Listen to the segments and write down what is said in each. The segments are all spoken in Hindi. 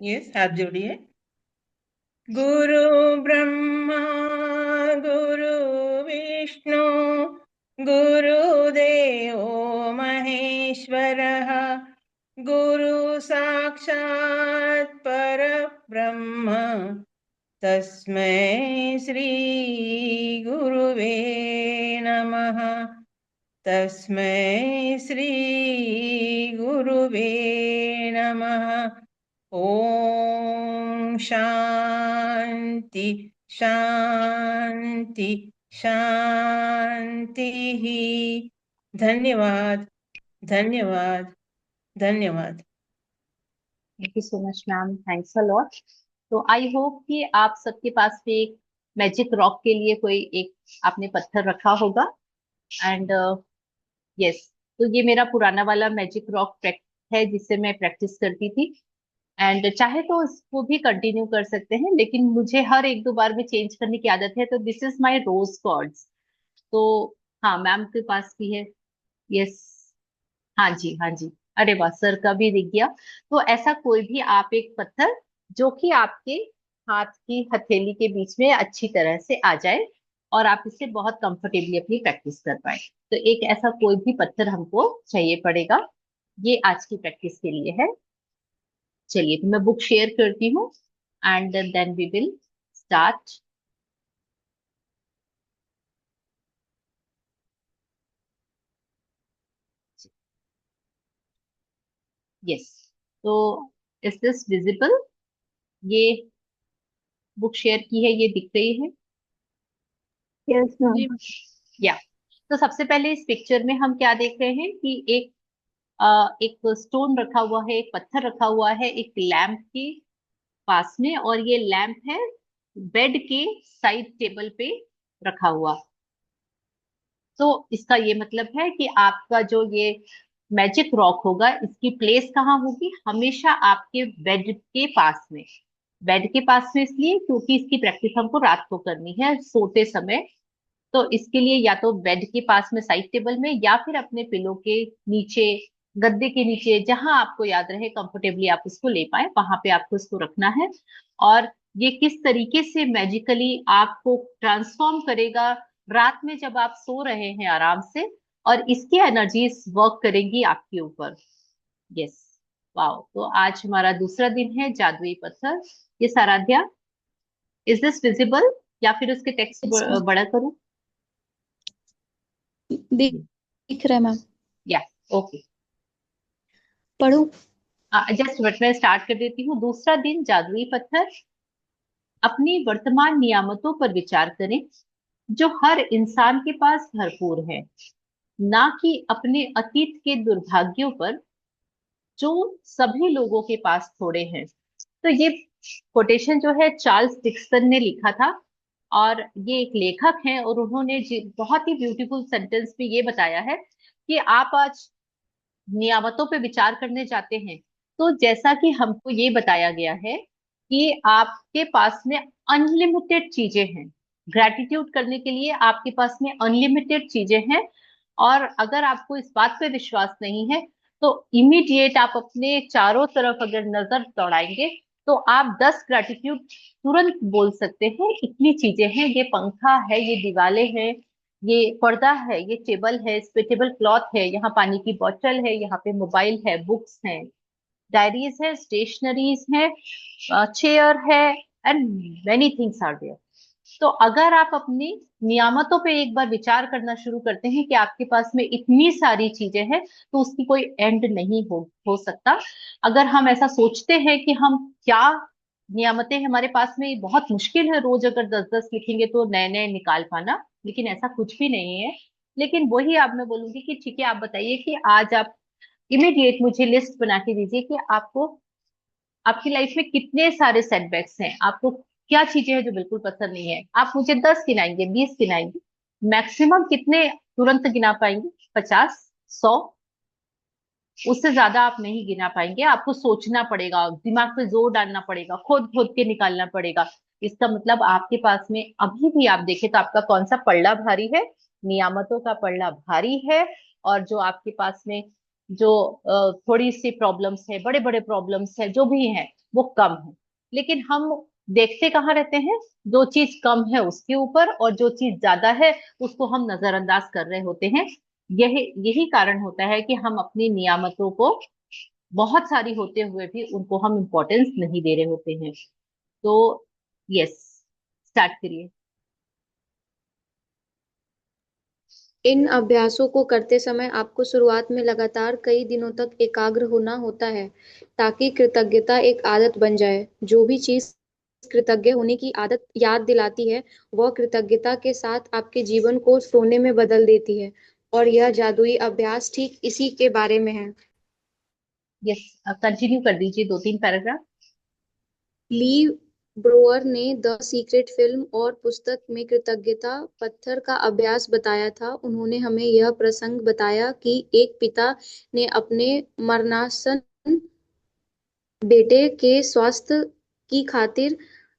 यस, हाथ जोड़िए। गुरु ब्रह्मा गुरु विष्णु गुरुदेवो महेश्वरः गुरु साक्षात् परब्रह्म तस्मै श्री गुरुवे नमः। तस्मै श्री गुरुवे नमः। ओम शांति शांति शांति। धन्यवाद धन्यवाद धन्यवाद। Thank you so much ma'am, thanks a lot. तो आई होप कि आप सबके पास में एक मैजिक रॉक के लिए कोई एक आपने पत्थर रखा होगा। एंड यस, तो ये मेरा पुराना वाला मैजिक रॉक है जिससे मैं प्रैक्टिस करती थी। एंड चाहे तो इसको भी कंटिन्यू कर सकते हैं, लेकिन मुझे हर एक दो बार में चेंज करने की आदत है, तो this is my rose quartz हाँ, मैम के पास भी है। यस, हाँ जी हाँ जी। अरे वाह, सर का भी दिख गया। तो ऐसा कोई भी आप एक पत्थर जो कि आपके हाथ की हथेली के बीच में अच्छी तरह से आ जाए और आप इससे बहुत कंफर्टेबली अपनी प्रैक्टिस कर पाए, तो एक ऐसा कोई भी पत्थर हमको चाहिए पड़ेगा। ये आज की प्रैक्टिस के लिए है। चलिए, तो मैं बुक शेयर करती हूँ and then we will start. Yes, तो इज दिस विजिबल? ये बुक शेयर की है, ये दिख रही है? Yes ma'am. या, तो सबसे पहले इस पिक्चर में हम क्या देख रहे हैं कि एक स्टोन रखा हुआ है, एक पत्थर रखा हुआ है एक लैंप के पास में, और ये लैंप है बेड के साइड टेबल पे रखा हुआ। तो इसका ये मतलब है कि आपका जो ये मैजिक रॉक होगा, इसकी प्लेस कहाँ होगी? हमेशा आपके बेड के पास में। बेड के पास में इसलिए क्योंकि इसकी प्रैक्टिस हमको रात को करनी है सोते समय। तो इसके लिए या तो बेड के पास में साइड टेबल में, या फिर अपने पिलो के नीचे, गद्दे के नीचे, जहां आपको याद रहे कंफर्टेबली आप उसको ले पाए, वहां पे आपको इसको रखना है। और ये किस तरीके से मैजिकली आपको ट्रांसफॉर्म करेगा रात में जब आप सो रहे हैं आराम से, और इसकी एनर्जीज वर्क करेंगी आपके ऊपर। Yes, wow. तो आज हमारा दूसरा दिन है जादुई पत्थर। ये साराध्या, इज दिस विजिबल या फिर उसके टेक्स्ट Yes, ma'am. बड़ा करूं? दिख रहा है मैम। या, ओके। पढ़ू? जस्ट बट मैं स्टार्ट कर देती हूँ। दूसरा दिन जादुई पत्थर। अपनी वर्तमान नियामतों पर विचार करें जो हर इंसान के पास भरपूर है, ना कि अपने अतीत के दुर्भाग्यों पर जो सभी लोगों के पास थोड़े हैं। तो ये कोटेशन जो है चार्ल्स डिक्सन ने लिखा था, और ये एक लेखक हैं, और उन्होंने बहुत ही ब्यूटीफुल सेंटेंस में ये बताया है कि आप आज नियामतों पे विचार करने जाते हैं, तो जैसा कि हमको ये बताया गया है कि आपके पास में अनलिमिटेड चीजें हैं। ग्रैटिट्यूड करने के लिए आपके पास में अनलिमिटेड चीजें हैं। और अगर आपको इस बात पे विश्वास नहीं है, तो इमीडिएट आप अपने चारों तरफ अगर नजर दौड़ाएंगे, तो आप 10 ग्रैटिट्यूड तुरंत बोल सकते हैं। इतनी चीजें हैं, ये पंखा है, ये दीवारें हैं, ये पर्दा है, ये टेबल है, इस पे टेबल क्लॉथ है, यहाँ पानी की बोतल है, यहाँ पे मोबाइल है, बुक्स हैं, डायरीज है, स्टेशनरीज है, चेयर है, and many things are there. तो अगर आप अपनी नियामतों पे एक बार विचार करना शुरू करते हैं कि आपके पास में इतनी सारी चीजें हैं, तो उसकी कोई एंड नहीं हो सकता। अगर हम ऐसा सोचते हैं कि हम क्या नियामतें हमारे पास में, ये बहुत मुश्किल है रोज अगर 10-10 लिखेंगे तो नए नए निकाल पाना, लेकिन ऐसा कुछ भी नहीं है। लेकिन वही अब मैं बोलूंगी कि ठीक है, आप बताइए कि आज आप इमीडिएट मुझे लिस्ट बना के दीजिए कि आपको आपकी लाइफ में कितने सारे सेटबैक्स हैं, आपको क्या चीजें हैं जो बिल्कुल पसंद नहीं है। आप मुझे 10 गिनाएंगे, 20 गिनाएंगे, मैक्सिमम कितने तुरंत गिना पाएंगे? 50, 100? उससे ज्यादा आप नहीं गिना पाएंगे। आपको सोचना पड़ेगा, दिमाग पे जोर डालना पड़ेगा, खोद खोद के निकालना पड़ेगा। इसका मतलब आपके पास में अभी भी आप देखें तो आपका कौन सा पल्ला भारी है? नियामतों का पल्ला भारी है। और जो आपके पास में जो थोड़ी सी प्रॉब्लम्स है, बड़े बड़े प्रॉब्लम्स है, जो भी हैं वो कम है। लेकिन हम देखते कहाँ रहते हैं, जो चीज कम है उसके ऊपर, और जो चीज ज्यादा है उसको हम नजरअंदाज कर रहे होते हैं। यही यही कारण होता है कि हम अपनी नियामतों को, बहुत सारी होते हुए भी उनको हम इम्पोर्टेंस नहीं दे रहे होते हैं। तो यस, स्टार्ट करिए। इन अभ्यासों को करते समय आपको शुरुआत में लगातार कई दिनों तक एकाग्र होना होता है, ताकि कृतज्ञता एक आदत बन जाए। जो भी चीज कृतज्ञ होने की आदत याद दिलाती है, वह कृतज्ञता के साथ आपके जीवन को सोने में बदल देती है। और यह जादुई अभ्यास ठीक इसी के बारे में है। यस, कंटिन्यू कर दीजिए 2-3 पैराग्राफ। ली ब्रोअर ने द सीक्रेट फिल्म और पुस्तक में कृतज्ञता पत्थर का अभ्यास बताया था। उन्होंने हमें यह प्रसंग बताया कि एक पिता ने अपने मरणासन्न बेटे के स्वास्थ्य की खातिर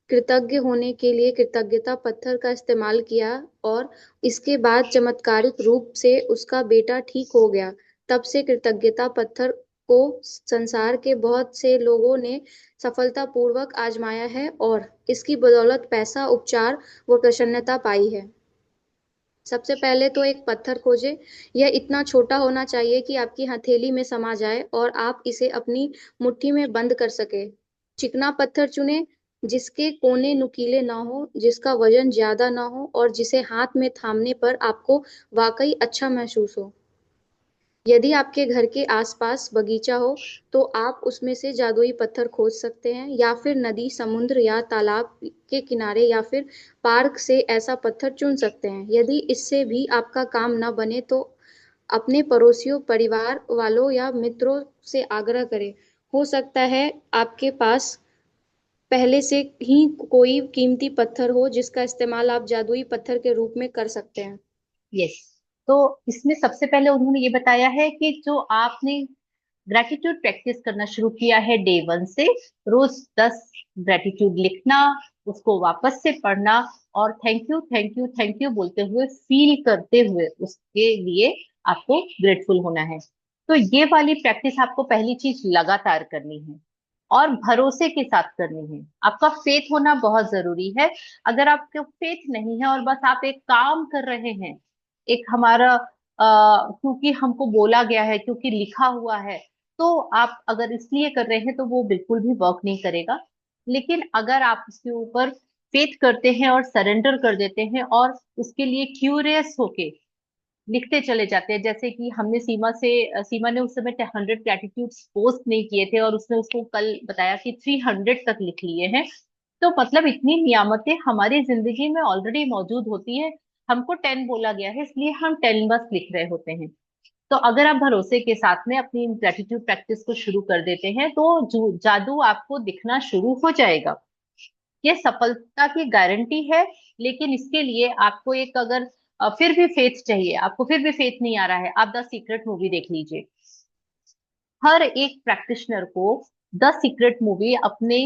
कृतज्ञ होने के लिए कृतज्ञता पत्थर का इस्तेमाल किया, और इसके बाद चमत्कारिक रूप से उसका बेटा ठीक हो गया। तब से कृतज्ञता पत्थर को संसार के बहुत से लोगों ने सफलतापूर्वक आजमाया है और इसकी बदौलत पैसा, उपचार व प्रसन्नता पाई है। सबसे पहले तो एक पत्थर खोजें। यह इतना छोटा होना चाहिए कि आपकी हथेली में समा जाए और आप इसे अपनी मुट्ठी में बंद कर सके। चिकना पत्थर चुनें, जिसके कोने नुकीले ना हो, जिसका वजन ज्यादा ना हो और जिसे हाथ में थामने पर आपको वाकई अच्छा महसूस हो। यदि आपके घर के आसपास बगीचा हो, तो आप उसमें से जादुई पत्थर खोज सकते हैं, या फिर नदी, समुद्र या तालाब के किनारे या फिर पार्क से ऐसा पत्थर चुन सकते हैं। यदि इससे भी आपका काम न बने, तो अपने पड़ोसियों, परिवार वालों या मित्रों से आग्रह करें। हो सकता है आपके पास पहले से ही कोई कीमती पत्थर हो जिसका इस्तेमाल आप जादुई पत्थर के रूप में कर सकते हैं। यस, तो इसमें सबसे पहले उन्होंने ये बताया है कि जो आपने ग्रेटिट्यूड प्रैक्टिस करना शुरू किया है डे 1 से, रोज 10 ग्रेटिट्यूड लिखना, उसको वापस से पढ़ना, और thank you thank you thank you बोलते हुए, फील करते हुए उसके लिए आपको ग्रेटफुल होना है। तो ये वाली प्रैक्टिस आपको पहली चीज लगातार करनी है और भरोसे के साथ करनी है। आपका फेथ होना बहुत जरूरी है। अगर आपका फेथ नहीं है और बस आप एक काम कर रहे हैं, एक हमारा क्योंकि हमको बोला गया है, क्योंकि लिखा हुआ है, तो आप अगर इसलिए कर रहे हैं तो वो बिल्कुल भी वर्क नहीं करेगा। लेकिन अगर आप उसके ऊपर फेथ करते हैं और सरेंडर कर देते हैं और उसके लिए क्यूरियस होके लिखते चले जाते हैं, जैसे कि हमने सीमा ने उस समय 100 ग्रेटिट्यूड पोस्ट नहीं किए थे और उसने उसको कल बताया कि 300 तक लिख लिए हैं। तो मतलब इतनी नियामतें हमारी जिंदगी में ऑलरेडी मौजूद होती है। हमको 10 बोला गया है, इसलिए हम 10 बस लिख रहे होते हैं। तो अगर आप भरोसे के साथ में अपनी ग्रेटिट्यूड प्रैक्टिस को शुरू कर देते हैं, तो जादू आपको दिखना शुरू हो जाएगा। ये सफलता की गारंटी है। लेकिन इसके लिए आपको एक, अगर फिर भी फेथ चाहिए, आपको फिर भी फेथ नहीं आ रहा है, आप द सीक्रेट मूवी देख लीजिए। हर एक प्रैक्टिशनर को द सीक्रेट मूवी अपने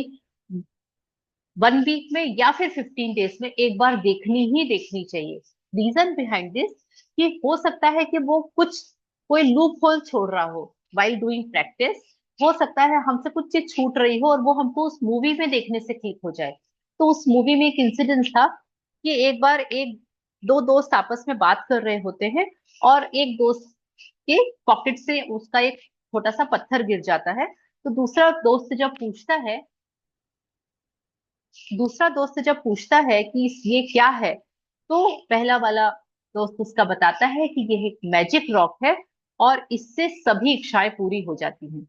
1 वीक में या फिर 15 डेज में एक बार देखनी ही देखनी चाहिए। रीजन बिहाइंड दिस, कि हो सकता है कि वो कुछ, कोई लूप होल छोड़ रहा हो वाइल डूइंग प्रैक्टिस। हो सकता है हमसे कुछ चीज छूट रही हो और वो हमको उस मूवी में देखने से क्लिक हो जाए। तो उस मूवी में एक इंसिडेंस था कि एक बार एक दो दोस्त आपस में बात कर रहे होते हैं और एक दोस्त के पॉकेट से उसका एक छोटा सा पत्थर गिर जाता है। तो दूसरा दोस्त जब पूछता है कि ये क्या है, तो पहला वाला दोस्त उसका बताता है कि ये एक मैजिक रॉक है और इससे सभी इच्छाएं पूरी हो जाती हैं।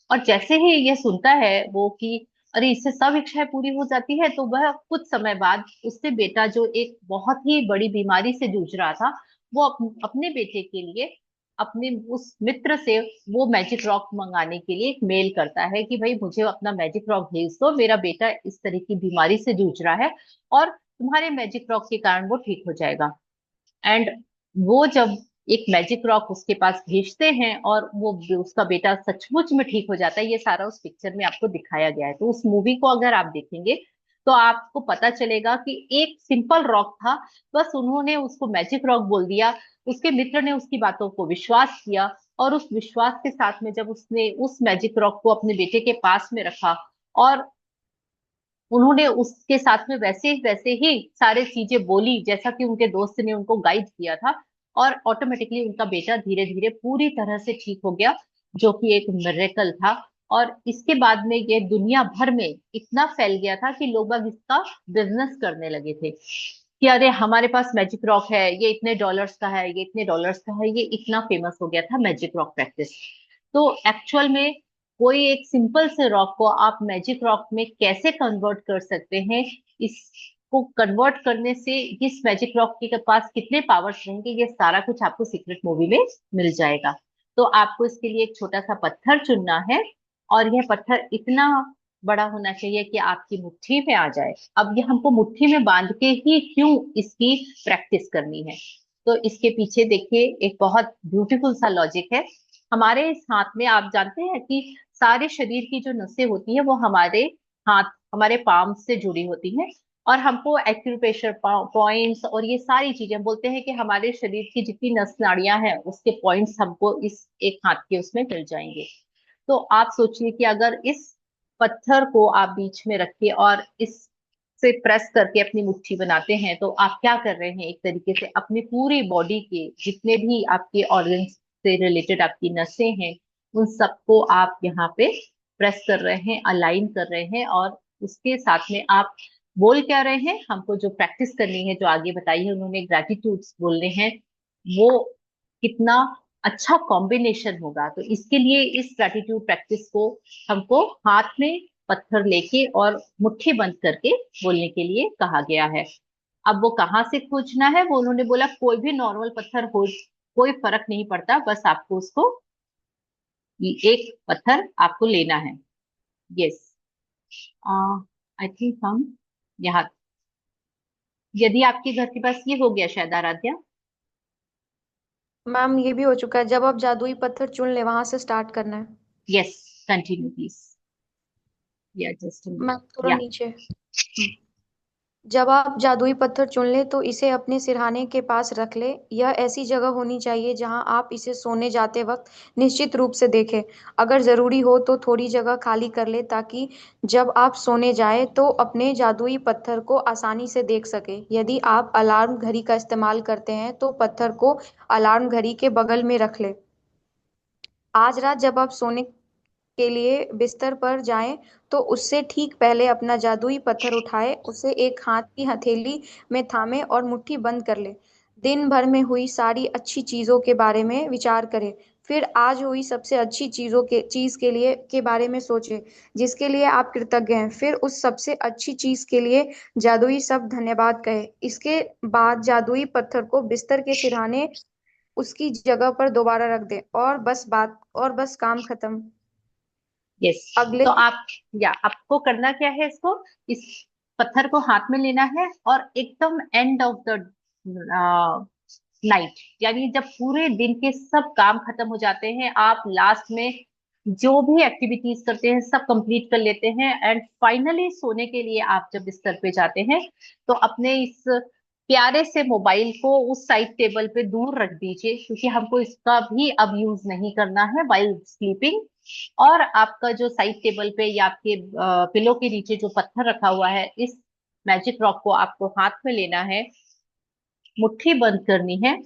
और जैसे ही ये सुनता है वो कि अरे इससे सब इच्छाएं पूरी हो जाती है, तो वह कुछ समय बाद उससे बेटा, जो एक बहुत ही बड़ी बीमारी से जूझ रहा था, वो अपने बेटे के लिए अपने उस मित्र से वो मैजिक रॉक मंगाने के लिए एक मेल करता है कि भाई मुझे अपना मैजिक रॉक भेज दो, मेरा बेटा इस तरह की बीमारी से जूझ रहा है और तुम्हारे मैजिक रॉक के कारण वो ठीक हो जाएगा। एंड वो जब एक मैजिक रॉक उसके पास भेजते हैं और वो उसका बेटा सचमुच में ठीक हो जाता है, ये सारा उस पिक्चर में आपको दिखाया गया है। तो उस मूवी को अगर आप देखेंगे तो आपको पता चलेगा कि एक सिंपल रॉक था, बस उन्होंने उसको मैजिक रॉक बोल दिया, उसके मित्र ने उसकी बातों को विश्वास किया और उस विश्वास के साथ में जब उसने उस मैजिक रॉक को अपने बेटे के पास में रखा, और उन्होंने उसके साथ में वैसे वैसे ही सारे चीजें बोली जैसा कि उनके दोस्त ने उनको गाइड किया था, और ऑटोमेटिकली उनका बेटा धीरे धीरे पूरी तरह से ठीक हो गया, जो कि एक मिरेकल था। और इसके बाद में ये दुनिया भर में इतना फैल गया था कि लोग बाग इसका बिजनेस करने लगे थे कि अरे हमारे पास मैजिक रॉक है, ये इतने डॉलर्स का है, ये इतने डॉलर्स का है, ये इतना फेमस हो गया था मैजिक रॉक प्रैक्टिस। तो एक्चुअल में कोई एक सिंपल से रॉक को आप मैजिक रॉक में कैसे कन्वर्ट कर सकते हैं, इसको कन्वर्ट करने से इस मैजिक रॉक के पास कितने पावर्स रहेंगे, ये सारा कुछ आपको सीक्रेट मूवी में मिल जाएगा। तो आपको इसके लिए एक छोटा सा पत्थर चुनना है, और यह पत्थर इतना बड़ा होना चाहिए कि आपकी मुट्ठी में आ जाए। अब ये हमको मुट्ठी में बांध के ही क्यों इसकी प्रैक्टिस करनी है, तो इसके पीछे देखिए एक बहुत ब्यूटीफुल सा लॉजिक है। हमारे इस हाथ में आप जानते हैं कि सारे शरीर की जो नसें होती है वो हमारे हाथ, हमारे पाम से जुड़ी होती हैं, और हमको एक्यूप्रेशर पॉइंट्स और ये सारी चीजें बोलते हैं कि हमारे शरीर की जितनी नस नाड़ियां हैं उसके पॉइंट्स हमको इस एक हाथ के उसमें मिल जाएंगे। तो आप सोचिए कि अगर इस पत्थर को आप बीच में रखिए और इस से प्रेस करके अपनी मुट्ठी बनाते हैं, तो आप क्या कर रहे हैं, एक तरीके से अपनी पूरी बॉडी के जितने भी आपके ऑर्गन्स से रिलेटेड आपकी नसें हैं उन सबको आप यहाँ पे प्रेस कर रहे हैं, अलाइन कर रहे हैं। और उसके साथ में आप बोल क्या रहे हैं, हमको जो प्रैक्टिस करनी है जो आगे बताई है उन्होंने, ग्रेटिट्यूड्स बोलने हैं, वो कितना अच्छा कॉम्बिनेशन होगा। तो इसके लिए इस ग्रेटिट्यूड प्रैक्टिस को हमको हाथ में पत्थर लेके और मुट्ठी बंद करके बोलने के लिए कहा गया है। अब वो कहाँ से खोजना है, वो उन्होंने बोला कोई भी नॉर्मल पत्थर हो, कोई फर्क नहीं पड़ता, बस आपको उसको एक पत्थर आपको लेना है। यस, आई थिंक हम यहाँ, यदि आपके घर के पास ये हो गया शायद आराध्या। मैम ये भी हो चुका है, जब आप जादुई पत्थर चुन ले वहां से स्टार्ट करना है। Yes, continue please. या जस्ट मैम थोड़ा या नीचे। जब आप जादुई पत्थर चुन ले तो इसे अपने सिरहाने के पास रख ले। यह ऐसी जगह होनी चाहिए जहां आप इसे सोने जाते वक्त निश्चित रूप से देखें। अगर जरूरी हो तो थोड़ी जगह खाली कर ले ताकि जब आप सोने जाएं तो अपने जादुई पत्थर को आसानी से देख सके। यदि आप अलार्म घड़ी का इस्तेमाल करते हैं तो पत्थर को अलार्म घड़ी के बगल में रख ले। आज रात जब आप सोने के लिए बिस्तर पर जाएं तो उससे ठीक पहले अपना जादुई पत्थर उठाए, उसे एक हाथ की हथेली में थामे और मुट्ठी बंद कर ले। दिन भर में हुई सारी अच्छी चीजों के बारे में विचार करें। फिर आज हुई सबसे अच्छी चीज के लिए के बारे में सोचें जिसके लिए आप कृतज्ञ हैं। फिर उस सबसे अच्छी चीज के लिए जादुई शब्द धन्यवाद कहे। इसके बाद जादुई पत्थर को बिस्तर के सिरहाने उसकी जगह पर दोबारा रख दें और बस काम खत्म। यस। अगले तो आप, या आपको करना क्या है, इसको, इस पत्थर को हाथ में लेना है और एकदम एंड ऑफ द नाइट, यानी जब पूरे दिन के सब काम खत्म हो जाते हैं, आप लास्ट में जो भी एक्टिविटीज करते हैं सब कंप्लीट कर लेते हैं, एंड फाइनली सोने के लिए आप जब बिस्तर पे जाते हैं तो अपने इस प्यारे से मोबाइल को उस साइड टेबल पे दूर रख दीजिए, क्योंकि हमको इसका भी अब यूज नहीं करना है वाइल स्लीपिंग। और आपका जो साइड टेबल पे या आपके पिलो के नीचे जो पत्थर रखा हुआ है, इस मैजिक रॉक को आपको हाथ में लेना है, मुट्ठी बंद करनी है,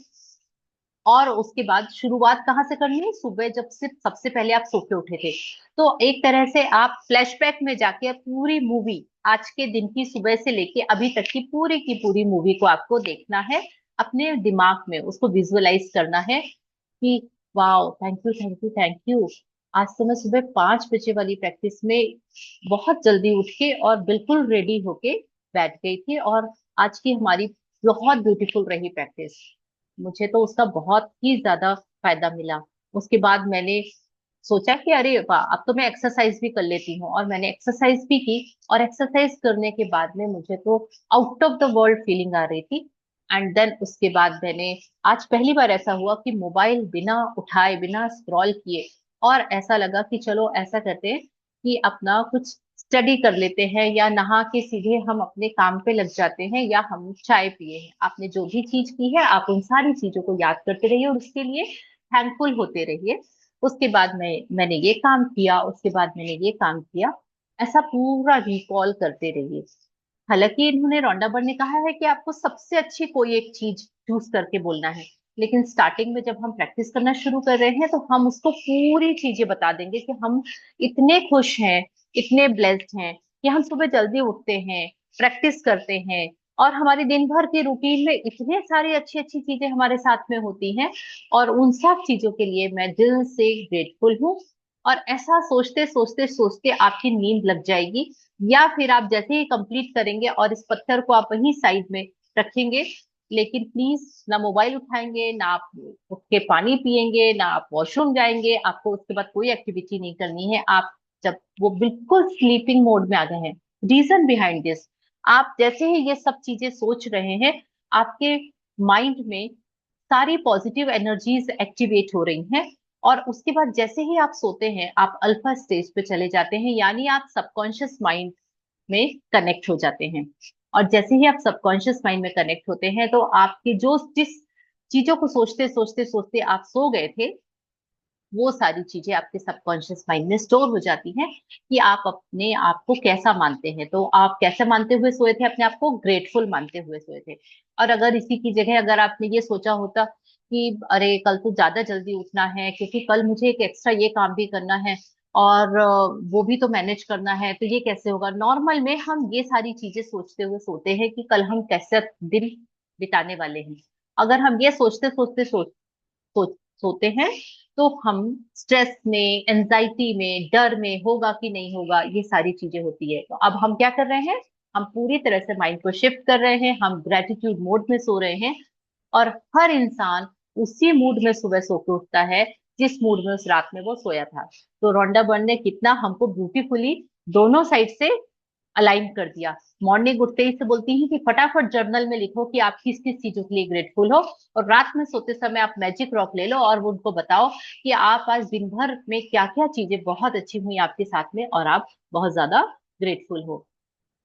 और उसके बाद शुरुआत कहाँ से करनी है, सुबह जब से सबसे पहले आप सो के उठे थे। तो एक तरह से आप फ्लैशबैक में जाके पूरी मूवी, आज के दिन की सुबह से लेके अभी तक की पूरी मूवी को आपको देखना है, अपने दिमाग में उसको विजुअलाइज करना है कि wow, thank you thank you thank you. आज तो मैं सुबह 5 बजे वाली प्रैक्टिस में बहुत जल्दी उठ के और बिल्कुल रेडी होके बैठ गई थी, और आज की हमारी बहुत ब्यूटीफुल रही प्रैक्टिस। मुझे तो उसका बहुत ही ज्यादा फायदा मिला। उसके बाद मैंने सोचा कि अरे वाह, अब तो मैं एक्सरसाइज भी कर लेती हूँ, और मैंने एक्सरसाइज भी की, और एक्सरसाइज करने के बाद में मुझे तो out of the world feeling आ रही थी। एंड देन उसके बाद मैंने, आज पहली बार ऐसा हुआ कि मोबाइल बिना उठाए बिना स्क्रॉल किए, और ऐसा लगा कि चलो ऐसा करते हैं कि अपना कुछ स्टडी कर लेते हैं, या नहा के सीधे हम अपने काम पे लग जाते हैं, या हम चाय पिए हैं। आपने जो भी चीज की है आप उन सारी चीजों को याद करते रहिए, और उसके लिए थैंकफुल होते रहिए। उसके बाद मैंने ये काम किया, उसके बाद मैंने ये काम किया, ऐसा पूरा रिकॉल करते रहिए। हालांकि इन्होंने रोंडा बर्न ने कहा है कि आपको सबसे अच्छी कोई एक चीज चूज करके बोलना है, लेकिन स्टार्टिंग में जब हम प्रैक्टिस करना शुरू कर रहे हैं तो हम उसको पूरी चीजें बता देंगे कि हम इतने खुश हैं, इतने ब्लेस्ड हैं कि हम सुबह जल्दी उठते हैं, प्रैक्टिस करते हैं, और हमारे दिन भर के रूटीन में इतने सारी अच्छी अच्छी चीजें हमारे साथ में होती हैं, और उन सब चीजों के लिए मैं दिल से ग्रेटफुल हूँ। और ऐसा सोचते सोचते सोचते आपकी नींद लग जाएगी, या फिर आप जैसे ही कंप्लीट करेंगे और इस पत्थर को आप वहीं साइड में रखेंगे, लेकिन प्लीज ना मोबाइल उठाएंगे, ना आप उठ के पानी पिएंगे, ना आप वॉशरूम जाएंगे, आपको उसके बाद कोई एक्टिविटी नहीं करनी है। आप जब वो बिल्कुल स्लीपिंग मोड में आ गए हैं, रीजन बिहाइंड दिस, आप जैसे ही ये सब चीजें सोच रहे हैं, आपके माइंड में सारी पॉजिटिव एनर्जीज एक्टिवेट हो रही हैं, और उसके बाद जैसे ही आप सोते हैं आप अल्फा स्टेज पे चले जाते हैं, यानी आप सबकॉन्शियस माइंड में कनेक्ट हो जाते हैं। और जैसे ही आप सबकॉन्शियस माइंड में कनेक्ट होते हैं तो आपके जो जिस चीजों को सोचते सोचते सोचते आप सो गए थे, वो सारी चीजें आपके सबकॉन्शियस माइंड में स्टोर हो जाती हैं कि आप अपने आप को कैसा मानते हैं। तो आप कैसे मानते हुए सोए थे? अपने आप को ग्रेटफुल मानते हुए सोए थे। और अगर इसी की जगह अगर आपने ये सोचा होता कि अरे कल तो ज्यादा जल्दी उठना है क्योंकि कल मुझे एक एक्स्ट्रा ये काम भी करना है, और वो भी तो मैनेज करना है, तो ये कैसे होगा, नॉर्मल में हम ये सारी चीजें सोचते हुए सोते हैं कि कल हम कैसे दिन बिताने वाले हैं। अगर हम ये सोचते सोचते सोते हैं तो हम स्ट्रेस में, एंजाइटी में, डर में, होगा कि नहीं होगा, ये सारी चीजें होती है। तो अब हम क्या कर रहे हैं, हम पूरी तरह से माइंड को शिफ्ट कर रहे हैं, हम ग्रेटिट्यूड मोड में सो रहे हैं। और हर इंसान उसी मूड में सुबह सो के उठता है जिस मूड में उस रात में वो सोया था। तो रोंडा बर्न ने कितना हमको ब्यूटीफुली दोनों साइड से अलाइन कर दिया। मॉर्निंग उठते ही से बोलती हैं कि फटाफट जर्नल में लिखो कि आप किस किस चीजों के लिए ग्रेटफुल हो, और रात में सोते समय आप मैजिक रॉक ले लो और वो उनको बताओ कि आप आज दिन भर में क्या क्या चीजें बहुत अच्छी हुई आपके साथ में और आप बहुत ज्यादा ग्रेटफुल हो।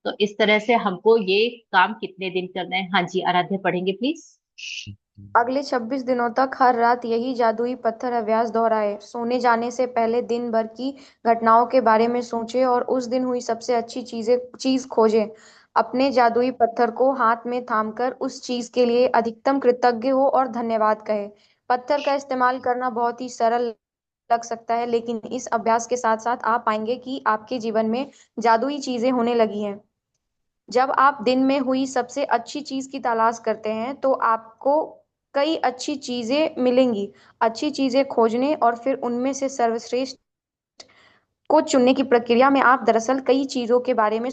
तो इस तरह से हमको ये काम कितने दिन करना है? हाँ जी, आराध्या पढ़ेंगे प्लीज। अगले 26 दिनों तक हर रात यही जादुई पत्थर अभ्यास दोहराए। सोने जाने से पहले दिन भर की घटनाओं के बारे में सोचे और उस दिन हुई सबसे अच्छी चीज खोजें। अपने जादुई पत्थर को हाथ में थामकर उस चीज के लिए अधिकतम कृतज्ञ हो और धन्यवाद कहे। पत्थर का इस्तेमाल करना बहुत ही सरल लग सकता है, लेकिन इस अभ्यास के साथ साथ आप पाएंगे कि आपके जीवन में जादुई चीजें होने लगी हैं। जब आप दिन में हुई सबसे अच्छी चीज की तलाश करते हैं तो आपको कई अच्छी चीजें मिलेंगी। अच्छी चीजें खोजने और फिर उनमें से सर्वश्रेष्ठ को चुनने की प्रक्रिया में आप दरअसल कई चीजों के बारे में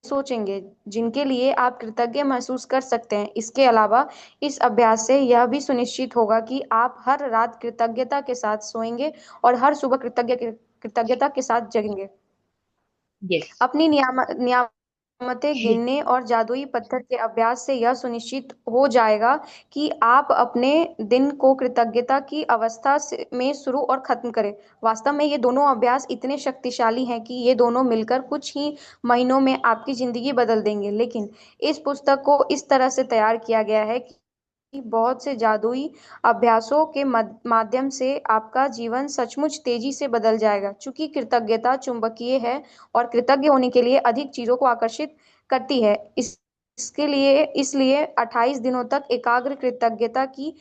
सोचेंगे जिनके लिए आप कृतज्ञ महसूस कर सकते हैं। इसके अलावा इस अभ्यास से यह भी सुनिश्चित होगा कि आप हर रात कृतज्ञता के साथ सोएंगे और हर सुबह कृतज्ञता के साथ जगेंगे। यस। अपनी नियामतें गिनने और जादुई पत्थर के अभ्यास से यह सुनिश्चित हो जाएगा कि आप अपने दिन को कृतज्ञता की में शुरू और खत्म करें। वास्तव में ये दोनों अभ्यास इतने शक्तिशाली हैं कि ये दोनों मिलकर कुछ ही महीनों में आपकी जिंदगी बदल देंगे। लेकिन इस पुस्तक को इस तरह से तैयार किया गया है कि बहुत से जादुई अभ्यासों के माध्यम से आपका जीवन सचमुच तेजी से बदल जाएगा। चूंकि कृतज्ञता चुंबकीय है और कृतज्ञ होने के लिए अधिक चीजों को आकर्षित करती है, इसके लिए इसलिए 28 दिनों तक एकाग्र कृतज्ञता की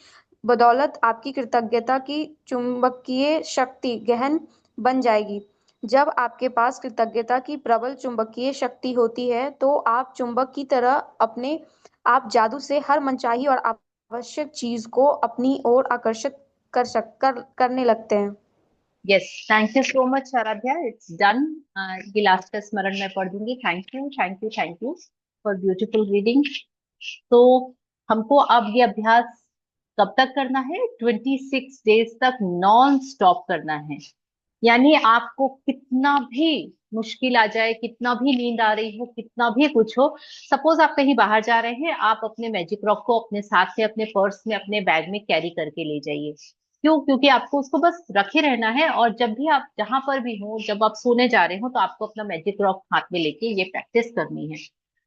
बदौलत आपकी कृतज्ञता की चुंबकीय शक्ति गहन बन जाएगी। जब आपके पास कृतज्ञता की प्रबल चुंबकीय शक्ति होती है तो आप चुंबक की तरह अपने आप जादू से हर मनचाही और आवश्यक चीज को अपनी ओर आकर्षित करने लगते हैं। Yes, thank you so much Aradhya, it's done. ये लास्ट का स्मरण मैं पढ़ दूंगी। Thank you, thank you, thank you for beautiful reading. तो हमको अब ये अभ्यास कब तक करना है? 26 डेज तक नॉन स्टॉप करना है। यानी आपको कितना भी मुश्किल आ जाए, कितना भी नींद आ रही हो, कितना भी कुछ हो, सपोज आप कहीं बाहर जा रहे हैं, आप अपने मैजिक रॉक को अपने साथ में, अपने पर्स में, अपने बैग में कैरी करके ले जाइए। क्यों? क्योंकि आपको उसको बस रखे रहना है, और जब भी आप जहां पर भी हो, जब आप सोने जा रहे हो, तो आपको अपना मैजिक रॉक हाथ में लेके ये प्रैक्टिस करनी है।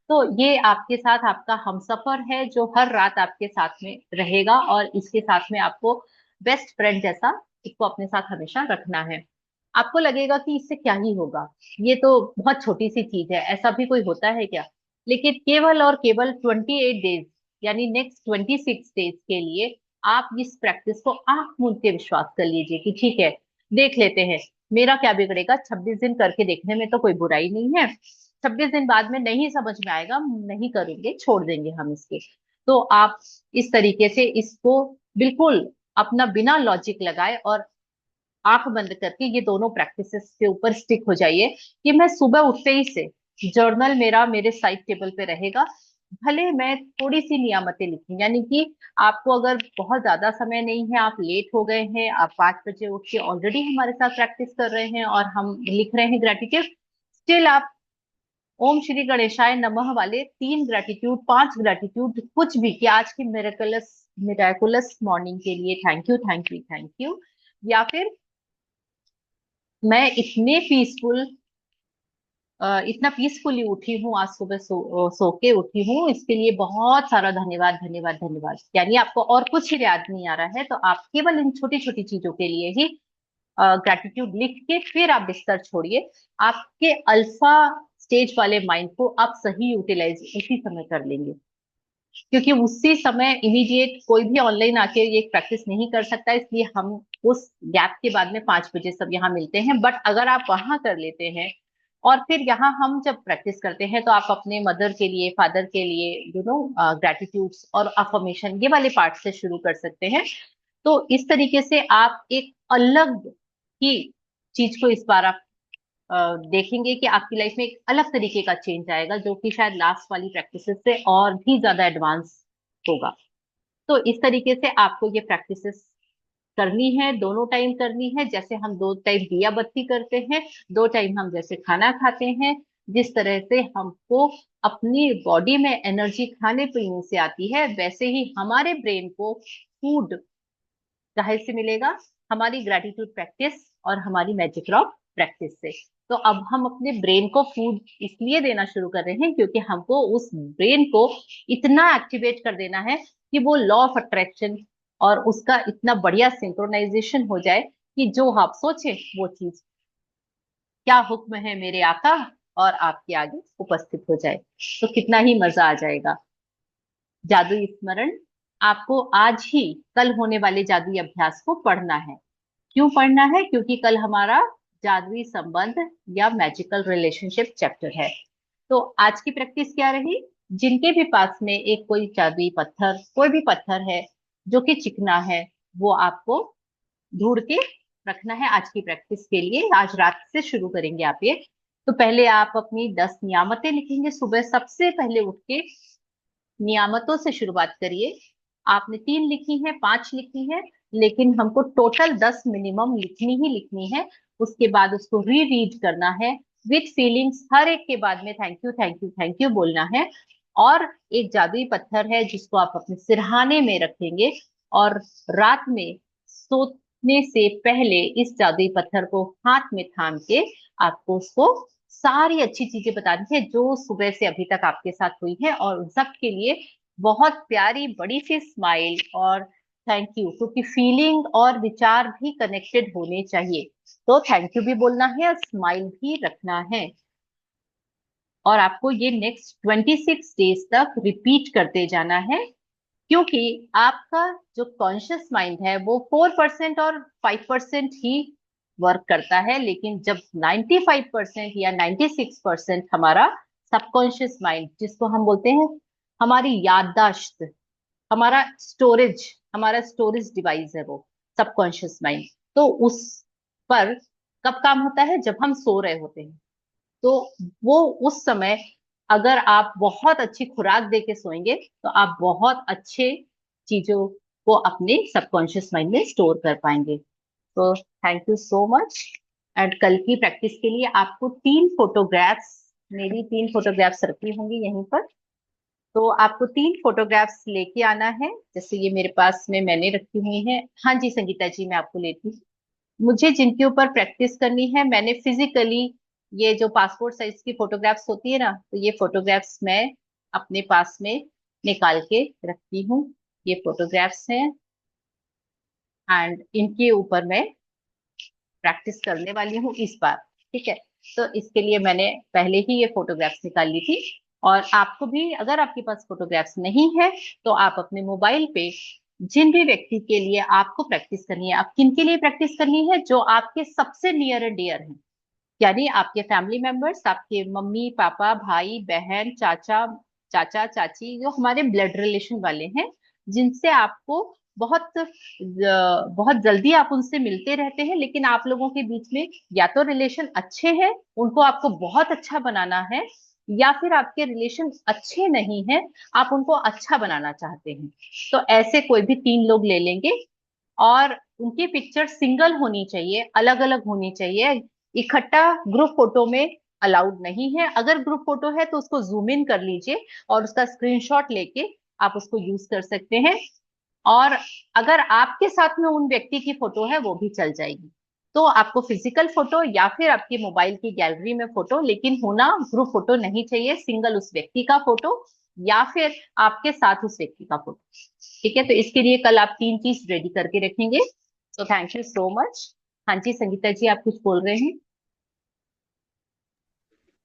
तो ये आपके साथ आपका हमसफर है जो हर रात आपके साथ में रहेगा, और इसके साथ में आपको बेस्ट फ्रेंड जैसा इसको अपने साथ हमेशा रखना है। आपको लगेगा कि इससे क्या ही होगा, ये तो बहुत छोटी सी चीज है, ऐसा भी कोई होता है क्या? लेकिन केवल और केवल 28 डेज यानी नेक्स्ट 26 डेज के लिए आप इस प्रैक्टिस को आंख मूंद के विश्वास कर लीजिए कि ठीक है, देख लेते हैं, मेरा क्या बिगड़ेगा, 26 दिन करके देखने में तो कोई बुराई नहीं है। 26 दिन बाद में नहीं समझ में आएगा, नहीं करेंगे, छोड़ देंगे हम इसके। तो आप इस तरीके से इसको बिल्कुल अपना बिना लॉजिक लगाए और आंख बंद करके ये दोनों प्रैक्टिसेस के ऊपर स्टिक हो जाइए कि मैं सुबह उठते ही से जर्नल मेरा मेरे साइड टेबल पे रहेगा। भले मैं थोड़ी सी नियामतें लिखूं, यानी कि आपको अगर बहुत ज्यादा समय नहीं है, आप लेट हो गए हैं, आप 5 बजे उठ के ऑलरेडी हमारे साथ प्रैक्टिस कर रहे हैं और हम लिख रहे हैं ग्रेटिट्यूड, स्टिल आप ओम श्री गणेशाय नमः वाले 3 ग्रेटिट्यूड, 5 ग्रेटिट्यूड, कुछ भी, कि आज की मिरेकलस मिराकुलस मॉर्निंग के लिए thank you thank you thank you, या फिर मैं इतने पीसफुल इतना पीसफुली उठी हूँ आज सुबह, सो के उठी हूँ, इसके लिए बहुत सारा धन्यवाद धन्यवाद धन्यवाद। यानी आपको और कुछ ही याद नहीं आ रहा है तो आप केवल इन छोटी छोटी चीजों के लिए ही ग्रेटिट्यूड लिख के फिर आप बिस्तर छोड़िए। आपके अल्फा स्टेज वाले माइंड को आप सही यूटिलाइज उसी समय कर लेंगे, क्योंकि उसी समय इमीडिएट कोई भी ऑनलाइन आके ये प्रैक्टिस नहीं कर सकता, इसलिए हम उस गैप के बाद में 5 बजे सब यहाँ मिलते हैं। बट अगर आप वहां कर लेते हैं और फिर यहाँ हम जब प्रैक्टिस करते हैं तो आप अपने मदर के लिए, फादर के लिए ग्रेटिट्यूड्स और अफर्मेशन ये वाले पार्ट से शुरू कर सकते हैं। तो इस तरीके से आप एक अलग ही चीज को इस बार आप देखेंगे कि आपकी लाइफ में एक अलग तरीके का चेंज आएगा, जो कि शायद लास्ट वाली प्रैक्टिसेस से और भी ज्यादा एडवांस होगा। तो इस तरीके से आपको ये प्रैक्टिसेस करनी है, दोनों टाइम करनी है। जैसे हम 2 टाइम दिया बत्ती करते हैं, 2 टाइम हम जैसे खाना खाते हैं, जिस तरह से हमको अपनी बॉडी में एनर्जी खाने पीने से आती है, वैसे ही हमारे ब्रेन को फूड कहाँ से मिलेगा? हमारी ग्रेटिट्यूड प्रैक्टिस और हमारी मैजिक रॉक प्रैक्टिस से। तो अब हम अपने ब्रेन को फूड इसलिए देना शुरू कर रहे हैं क्योंकि हमको उस ब्रेन को इतना एक्टिवेट कर देना है कि वो लॉ ऑफ अट्रैक्शन और उसका इतना बढ़िया सिंक्रोनाइजेशन हो जाए कि जो आप सोचे वो चीज, क्या हुक्म है मेरे आका, और आपके आगे उपस्थित हो जाए। तो कितना ही मजा आ जाएगा। जादुई स्मरण, आपको आज ही कल होने वाले जादुई अभ्यास को पढ़ना है। क्यों पढ़ना है? क्योंकि कल हमारा जादुई संबंध या मैजिकल रिलेशनशिप चैप्टर है। तो आज की प्रैक्टिस क्या रही? जिनके भी पास में एक कोई जादुई पत्थर, कोई भी पत्थर है जो कि चिकना है, वो आपको ढूंढ के रखना है आज की प्रैक्टिस के लिए। आज रात से शुरू करेंगे आप ये। तो पहले आप अपनी 10 नियामतें लिखेंगे सुबह सबसे पहले उठ के। नियामतों से शुरुआत करिए। आपने 3 लिखी है, 5 लिखी है, लेकिन हमको टोटल 10 मिनिमम लिखनी ही लिखनी है। उसके बाद उसको री रीड करना है विथ फीलिंग्स, हर एक के बाद में thank you thank you thank you बोलना है। और एक जादुई पत्थर है जिसको आप अपने सिरहाने में रखेंगे और रात में सोने से पहले इस जादुई पत्थर को हाथ में थाम के आपको उसको सारी अच्छी चीजें बतानी है जो सुबह से अभी तक आपके साथ हुई है, और उन सब के लिए बहुत प्यारी बड़ी सी स्माइल और थैंक यू, क्योंकि फीलिंग और विचार भी कनेक्टेड होने चाहिए। तो थैंक यू भी बोलना है और स्माइल भी रखना है। और आपको ये नेक्स्ट 26 डेज तक रिपीट करते जाना है, क्योंकि आपका जो कॉन्शियस माइंड है वो 4% और 5% ही वर्क करता है, लेकिन जब 95% या 96% हमारा सबकॉन्शियस माइंड, जिसको हम बोलते हैं हमारी याददाश्त, हमारा स्टोरेज डिवाइस है वो सबकॉन्शियस माइंड, तो उस पर कब काम होता है? जब हम सो रहे होते हैं। तो वो उस समय अगर आप बहुत अच्छी खुराक दे के सोएंगे तो आप बहुत अच्छे चीजों को अपने सबकॉन्शियस माइंड में स्टोर कर पाएंगे। तो thank you so much. And कल की प्रैक्टिस के लिए आपको 3 फोटोग्राफ्स, मेरी 3 फोटोग्राफ्स रखी होंगी यहीं पर, तो आपको 3 फोटोग्राफ्स लेके आना है। जैसे ये मेरे पास में मैंने रखी हुई है। हाँ जी संगीता जी, मैं आपको लेती हूँ। मुझे जिनके ऊपर प्रैक्टिस करनी है, मैंने फिजिकली ये जो पासपोर्ट साइज की फोटोग्राफ्स होती है ना, तो ये फोटोग्राफ्स मैं अपने पास में निकाल के रखती हूँ। ये फोटोग्राफ्स हैं। एंड इनके ऊपर मैं प्रैक्टिस करने वाली हूँ इस बार। ठीक है, तो इसके लिए मैंने पहले ही ये फोटोग्राफ्स निकाल ली थी। और आपको भी, अगर आपके पास फोटोग्राफ्स नहीं है, तो आप अपने मोबाइल पे जिन भी व्यक्ति के लिए आपको प्रैक्टिस करनी है, आप किन के लिए प्रैक्टिस करनी है, जो आपके सबसे नियर एंड डियर हैं, यानी आपके फैमिली मेंबर्स, आपके मम्मी पापा भाई बहन चाचा चाचा चाची, जो हमारे ब्लड रिलेशन वाले हैं, जिनसे आपको बहुत जल्दी आप उनसे मिलते रहते हैं, लेकिन आप लोगों के बीच में या तो रिलेशन अच्छे हैं, उनको आपको बहुत अच्छा बनाना है, या फिर आपके रिलेशन अच्छे नहीं हैं, आप उनको अच्छा बनाना चाहते हैं। तो ऐसे कोई भी 3 लोग ले लेंगे, और उनकी पिक्चर सिंगल होनी चाहिए, अलग अलग होनी चाहिए। इकट्ठा ग्रुप फोटो में अलाउड नहीं है। अगर ग्रुप फोटो है तो उसको जूम इन कर लीजिए और उसका स्क्रीनशॉट लेके आप उसको यूज कर सकते हैं। और अगर आपके साथ में उन व्यक्ति की फोटो है वो भी चल जाएगी। तो आपको फिजिकल फोटो या फिर आपकी मोबाइल की गैलरी में फोटो, लेकिन होना ग्रुप फोटो नहीं चाहिए, सिंगल उस व्यक्ति का फोटो या फिर आपके साथ उस व्यक्ति का फोटो। ठीक है, तो इसके लिए कल आप 3 चीज रेडी करके रखेंगे। तो थैंक यू सो मच। हाँ जी संगीता जी, आप कुछ बोल रहे हैं?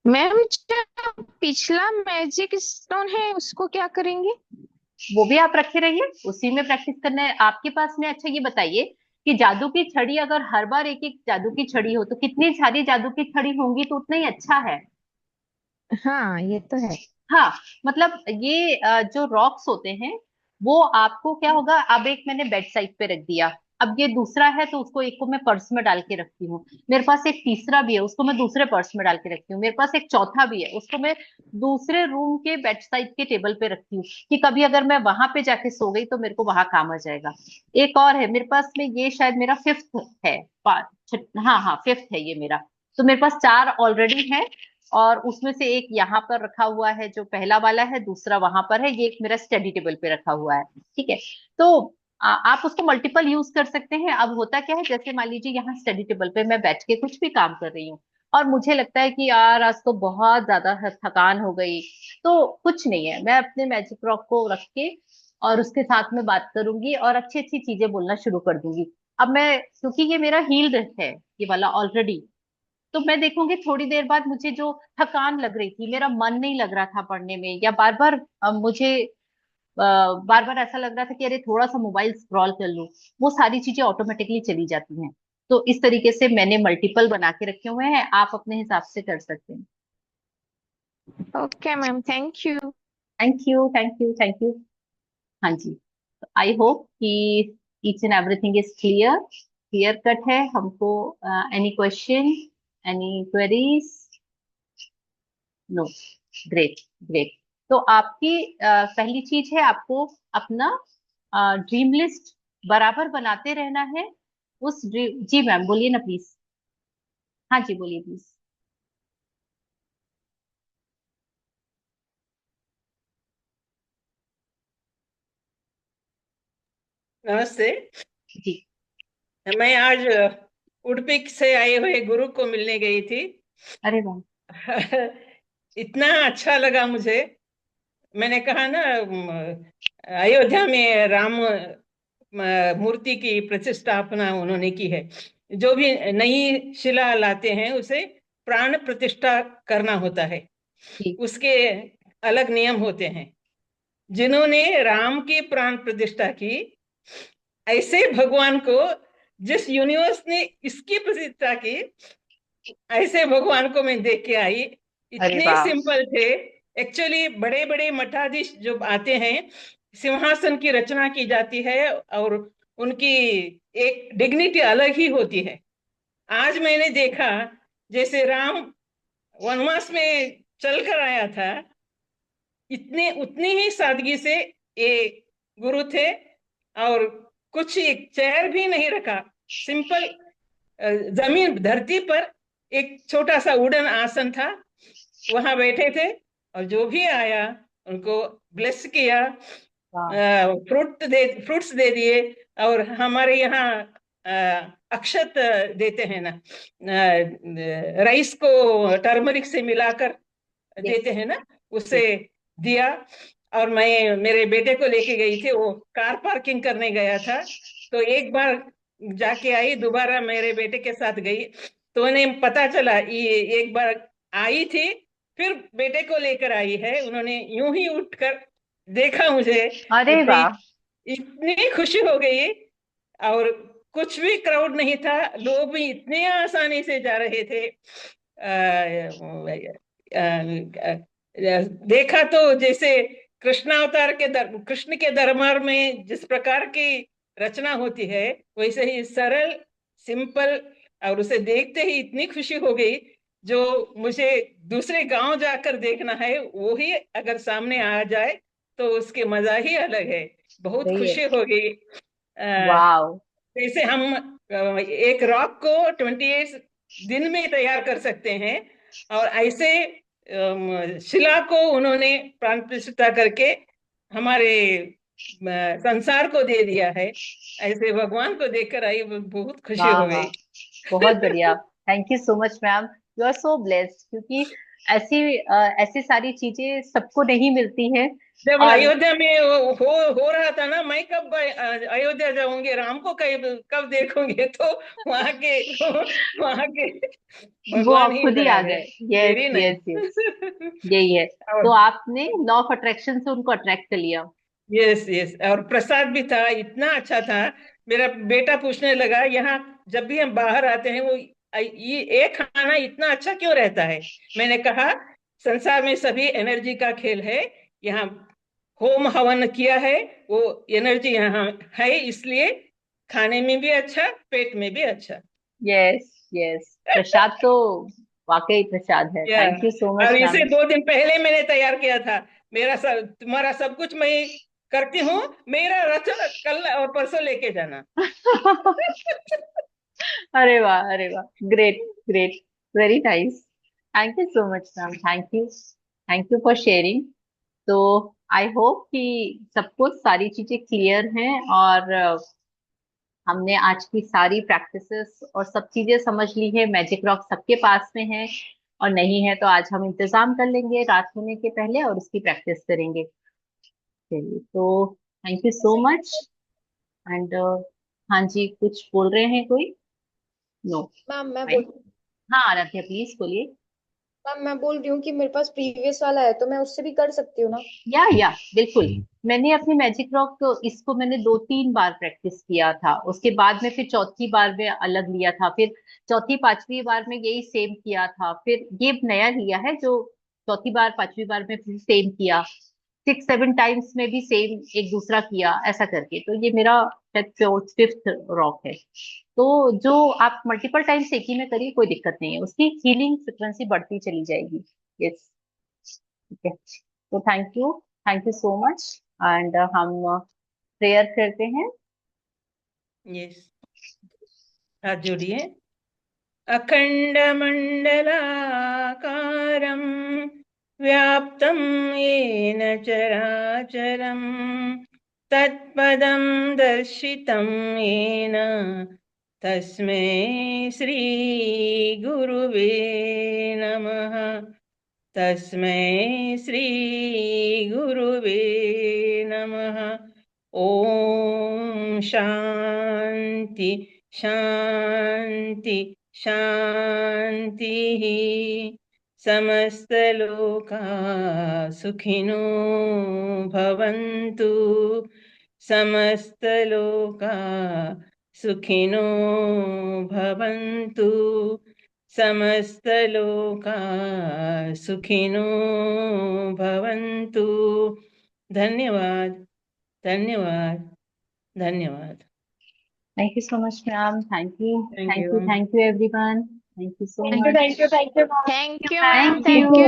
मैम, जो पिछला मैजिक स्टोन है उसको क्या करेंगे? वो भी आप रखे रहिए, उसी में प्रैक्टिस करना है आपके पास में। अच्छा ये बताइए कि जादू की छड़ी, अगर हर बार एक एक जादू की छड़ी हो तो कितनी सारी जादू की छड़ी होंगी तो उतना ही अच्छा है। हाँ, ये तो है। हाँ, मतलब ये जो रॉक्स होते हैं, वो आपको क्या होगा, अब एक मैंने बेड साइड पे रख दिया, अब ये दूसरा है तो उसको एक को मैं पर्स में डाल के रखती हूँ, मेरे पास एक तीसरा भी है उसको मैं दूसरे पर्स में डाल के रखती हूँ, मेरे पास एक चौथा भी है उसको मैं दूसरे रूम के बेड साइड के टेबल पे रखती हूँ, कि कभी अगर मैं वहां पे जाके सो गई तो मेरे को वहां काम आ जाएगा। एक और है मेरे पास में, ये शायद मेरा फिफ्थ है, हाँ हाँ फिफ्थ है ये मेरा। तो मेरे पास 4 ऑलरेडी है, और उसमें से एक यहाँ पर रखा हुआ है जो पहला वाला है, दूसरा वहां पर है, ये एक मेरा स्टडी टेबल पे रखा हुआ है। ठीक है, तो आप उसको मल्टीपल यूज कर सकते हैं। अब होता क्या है, जैसे मान लीजिए यहाँ स्टडी टेबल पे मैं बैठ के कुछ भी काम कर रही हूँ, और मुझे लगता है कि यार आज तो बहुत ज्यादा थकान हो गई, तो कुछ नहीं है, मैं अपने मैजिक रॉक को रख के और उसके साथ में बात करूंगी और अच्छी अच्छी चीजें बोलना शुरू कर दूंगी। अब मैं, क्योंकि ये मेरा हील्ड है ये वाला ऑलरेडी, तो मैं देखूंगी थोड़ी देर बाद मुझे जो थकान लग रही थी, मेरा मन नहीं लग रहा था पढ़ने में, या बार बार मुझे बार बार ऐसा लग रहा था कि अरे थोड़ा सा मोबाइल स्क्रॉल कर लूं, वो सारी चीजें ऑटोमेटिकली चली जाती हैं। तो इस तरीके से मैंने मल्टीपल बना के रखे हुए हैं, आप अपने हिसाब से कर सकते हैं। Okay ma'am, thank you. Thank you thank you thank you. हाँ जी, आई होप कि each and everything is clear, clear cut है हमको। Any question, any queries? No, great great. तो आपकी पहली चीज है, आपको अपना ड्रीम लिस्ट बराबर बनाते रहना है। उस ड्रीम, जी मैम बोलिए ना प्लीज। हाँ जी बोलिए प्लीज। नमस्ते। जी। मैं आज उडुपी से आए हुए गुरु को मिलने गई थी। अरे वाह। इतना अच्छा लगा मुझे। मैंने कहा ना, अयोध्या में राम मूर्ति की प्रतिष्ठापना उन्होंने की है। जो भी नई शिला लाते हैं उसे प्राण प्रतिष्ठा करना होता है, जी। उसके अलग नियम होते हैं। जिन्होंने राम की प्राण प्रतिष्ठा की, ऐसे भगवान को, जिस यूनिवर्स ने इसकी प्रतिष्ठा की, ऐसे भगवान को मैं देख के आई। अरे इतने वाह। सिंपल थे। एक्चुअली बड़े बड़े मठाधीश जो आते हैं, सिंहासन की रचना की जाती है और उनकी एक डिग्निटी अलग ही होती है। आज मैंने देखा, जैसे राम वनवास में चलकर आया था, इतने उतनी ही सादगी से ये गुरु थे। और कुछ एक चेयर भी नहीं रखा, सिंपल जमीन धरती पर एक छोटा सा वुडन आसन था, वहां बैठे थे और जो भी आया उनको ब्लेस किया, वाह। फ्रूट्स दे दिए। और हमारे यहाँ अक्षत देते हैं ना, राइस को टर्मरिक से मिलाकर देते यस। हैं ना, उसे यस। दिया। और मैं मेरे बेटे को लेके गई थी, वो कार पार्किंग करने गया था, तो एक बार जाके आई, दोबारा मेरे बेटे के साथ गई, तो उन्हें पता चला, ये एक बार आई थी, फिर बेटे को लेकर आई है, उन्होंने यूं ही उठकर देखा मुझे, अरे इतनी वाह। इतनी खुशी हो गई। और कुछ भी क्राउड नहीं था, लोग भी इतने आसानी से जा रहे थे। देखा तो जैसे कृष्ण के दरबार में जिस प्रकार की रचना होती है, वैसे ही सरल, सिंपल, और उसे देखते ही इतनी खुशी हो गई। जो मुझे दूसरे गांव जाकर देखना है, वो ही अगर सामने आ जाए तो उसके मजा ही अलग है। बहुत सही है। खुशी हो गई। वाह। जैसे हम एक रॉक को 28 दिन में तैयार कर सकते हैं, और ऐसे शिला को उन्होंने प्राण प्रतिष्ठा करके हमारे संसार को दे दिया है। ऐसे भगवान को देखकर आई, बहुत खुशी वाह हो वाह, गई। बहुत बढ़िया। Thank you so much ma'am, you are so blessed, क्योंकि ऐसी सारी चीजें सबको नहीं मिलती हैं। जब और अयोध्या में हो रहा था ना, मैं कब अयोध्या जाऊंगी, राम को कब कब देखूंगी, तो वहां के वहां के वो भगवान आप ही खुद ही आ लाए गए। हैं, यस मेरी यस यस, नहीं। यही है। तो और आपने लॉ ऑफ अट्रैक्शन से उनको अट्रैक्ट कर लिया। यस यस, और प्रसाद भी था, इतना अच्छा था। मेरा बेटा पूछने लगा, यहाँ जब भी हम बाहर आते हैं, वो ये एक खाना इतना अच्छा क्यों रहता है? मैंने कहा, संसार में सभी एनर्जी का खेल है। यहाँ होम हवन किया है, वो एनर्जी यहाँ है, इसलिए खाने में भी अच्छा, पेट में भी अच्छा। यस यस, प्रसाद तो वाकई प्रसाद है। या, थैंक यू सो मच और इसे मैम। 2 दिन पहले मैंने तैयार किया था। तुम्हारा सब कुछ मैं करती हूँ, मेरा रचना कल और परसों लेके जाना। अरे वाह, अरे वाह, great great, very nice. Thank you so much ma'am, thank you for sharing. तो आई होप कि सबको सारी चीजें क्लियर हैं, और हमने आज की सारी प्रैक्टिसेस और सब चीजें समझ ली है। मैजिक रॉक सबके पास में है, और नहीं है तो आज हम इंतजाम कर लेंगे रात होने के पहले और उसकी प्रैक्टिस करेंगे। चलिए, तो thank you so much. And हाँ जी, कुछ बोल रहे हैं कोई? नो। मैम मैं बोल हाँ आराध्या, प्लीज बोलिए। मैम मैं बोल रही हूँ कि मेरे पास प्रीवियस वाला है, तो मैं उससे भी कर सकती हूँ ना? या बिल्कुल। मैंने अपनी मैजिक रॉक इसको मैंने 2-3 बार प्रैक्टिस किया था, उसके बाद में फिर चौथी बार में अलग लिया था, फिर चौथी पांचवी बार में यही सेम किया था, फिर ये नया लिया है जो चौथी बार पांचवी बार में फिर सेम किया, 6-7 टाइम्स में भी सेम एक दूसरा किया, ऐसा करके। तो ये मेरा फिफ्थ रॉक है। तो जो आप मल्टीपल टाइम्स एक ही में करिए, कोई दिक्कत नहीं है, उसकी हीलिंग फ्रिक्वेंसी बढ़ती चली जाएगी। यस, ठीक है। तो thank you so much. And हम प्रेयर करते हैं। यस, हाथ जोड़िए। अखण्डमण्डलाकारं व्याप्तं येन चराचरं तत्पदं दर्शितं येन तस्मै श्रीगुरुवे नमः। तस्मै श्रीगुरुवे नमः। ॐ शान्ति शान्ति शान्तिः। समस्तलोका सुखिनो भवन्तु। समस्तलोका सुखिनो भवन्तु। समस्तलोका सुखिनो भवन्तु। धन्यवाद, धन्यवाद, धन्यवाद। Thank you so much ma'am, thank you thank thank you. You thank you everyone, thank you so thank you much. Thank you thank you ma'am. Thank you ma'am, thank thank you. You.